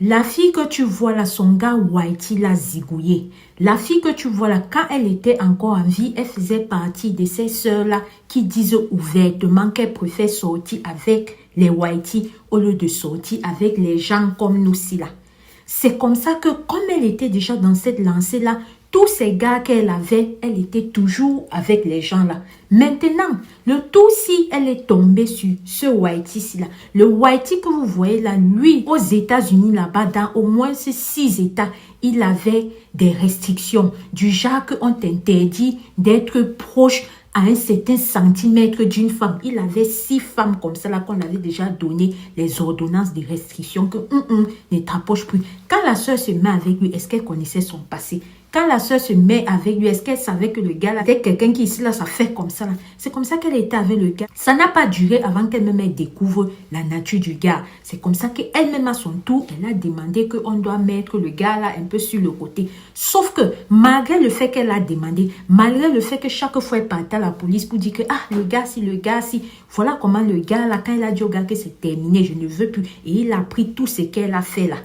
La fille que tu vois là, son gars Whitey l'a zigouillé. La fille que tu vois là, quand elle était encore en vie, elle faisait partie de ces sœurs-là qui disent ouvertement qu'elle préfère sortir avec les Whitey au lieu de sortir avec les gens comme nous-ci là. C'est comme ça que, comme elle était déjà dans cette lancée-là, tous ces gars qu'elle avait, elle était toujours avec les gens là. Maintenant, le tout si elle est tombée sur ce Whitey-ci là. Le Whitey que vous voyez là, lui, aux États-Unis là-bas, dans au moins ces 6 États, il avait des restrictions du genre qu'on t'interdit d'être proche à un certain centimètre d'une femme. Il avait 6 femmes comme ça là qu'on avait déjà donné les ordonnances de restriction que ne t'approche plus. Quand la soeur se met avec lui, est-ce qu'elle connaissait son passé? Quand la soeur se met avec lui, est-ce qu'elle savait que le gars là, était quelqu'un qui ici là, ça fait comme ça là. C'est comme ça qu'elle était avec le gars. Ça n'a pas duré avant qu'elle-même découvre la nature du gars. C'est comme ça qu'elle-même à son tour, elle a demandé qu'on doit mettre le gars là un peu sur le côté. Sauf que malgré le fait qu'elle a demandé, malgré le fait que chaque fois elle partait à la police pour dire que le gars si, voilà comment le gars là, quand elle a dit au gars que c'est terminé, je ne veux plus. Et il a pris tout ce qu'elle a fait là.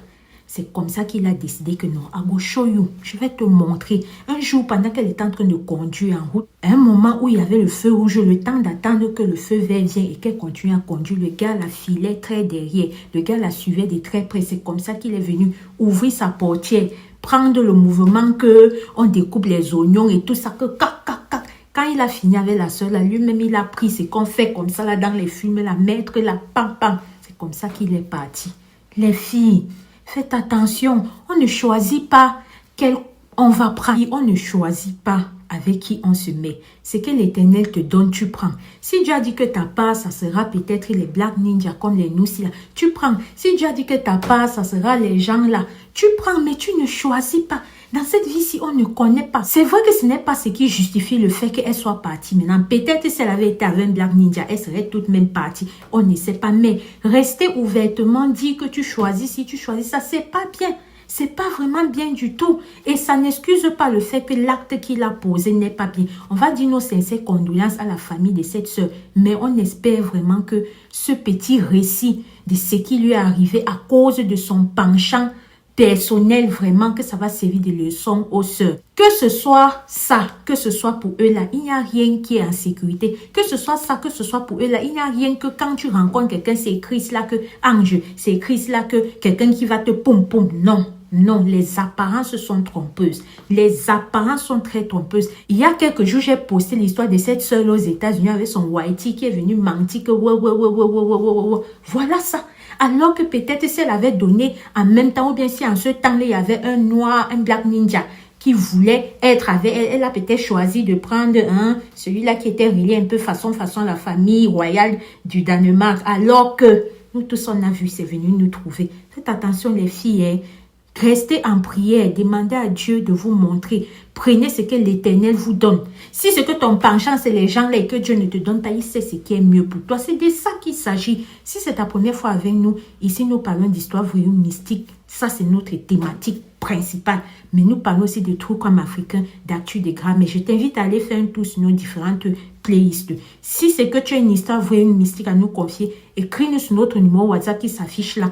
C'est comme ça qu'il a décidé que non, I will show you. Je vais te montrer. Un jour, pendant qu'elle était en train de conduire en route, un moment où il y avait le feu rouge, le temps d'attendre que le feu vert vienne et qu'elle continue à conduire, le gars la filait très derrière. Le gars la suivait de très près. C'est comme ça qu'il est venu ouvrir sa portière, prendre le mouvement que on découpe les oignons et tout ça, que quand il a fini avec la soeur, là, lui-même, il a pris ce qu'on fait comme ça là dans les films, la mettre la pam. C'est comme ça qu'il est parti. Les filles, faites attention, on ne choisit pas quel on va prendre. On ne choisit pas avec qui on se met. C'est que l'Éternel te donne, tu prends. Si Dieu a dit que ta part, ça sera peut-être les Black Ninja comme les Noussi là, tu prends. Si Dieu a dit que ta part, ça sera les gens là, tu prends, mais tu ne choisis pas. Dans cette vie-ci, on ne connaît pas. C'est vrai que ce n'est pas ce qui justifie le fait qu'elle soit partie maintenant. Peut-être si elle avait été avec un Black Ninja, elle serait toute même partie. On ne sait pas. Mais rester ouvertement, dire que tu choisis, si tu choisis ça, c'est pas bien. C'est pas vraiment bien du tout. Et ça n'excuse pas le fait que l'acte qu'il a posé n'est pas bien. On va dire nos sincères condoléances à la famille de cette sœur. Mais on espère vraiment que ce petit récit de ce qui lui est arrivé à cause de son penchant personnel, vraiment, que ça va servir de leçon aux sœurs. Que ce soit ça, que ce soit pour eux là, il n'y a rien qui est en sécurité. Que ce soit ça, que ce soit pour eux là, il n'y a rien que quand tu rencontres quelqu'un, c'est Christ là que ange, c'est Christ là que quelqu'un qui va te poum. Non, les apparences sont trompeuses. Les apparences sont très trompeuses. Il y a quelques jours, j'ai posté l'histoire de cette sœur aux États-Unis avec son Whitey qui est venu mentir que voilà ça. Alors que peut-être si elle avait donné en même temps, ou bien si en ce temps-là, il y avait un noir, un Black Ninja qui voulait être avec elle, elle a peut-être choisi de prendre celui-là qui était relié un peu façon la famille royale du Danemark. Alors que nous tous, on a vu, c'est venu nous trouver. Faites attention les filles, hein. Restez en prière, demandez à Dieu de vous montrer. Prenez ce que l'Éternel vous donne. Si ce que ton penchant, c'est les gens là et que Dieu ne te donne pas, il sait ce qui est mieux pour toi. C'est de ça qu'il s'agit. Si c'est ta première fois avec nous, ici nous parlons d'histoire vraie ou mystique. Ça, c'est notre thématique principale. Mais nous parlons aussi de trucs comme africains, d'actu, de gras. Mais je t'invite à aller faire un tour sur nos différentes playlists. Si c'est que tu as une histoire vraie ou mystique à nous confier, écris-nous sur notre numéro WhatsApp qui s'affiche là.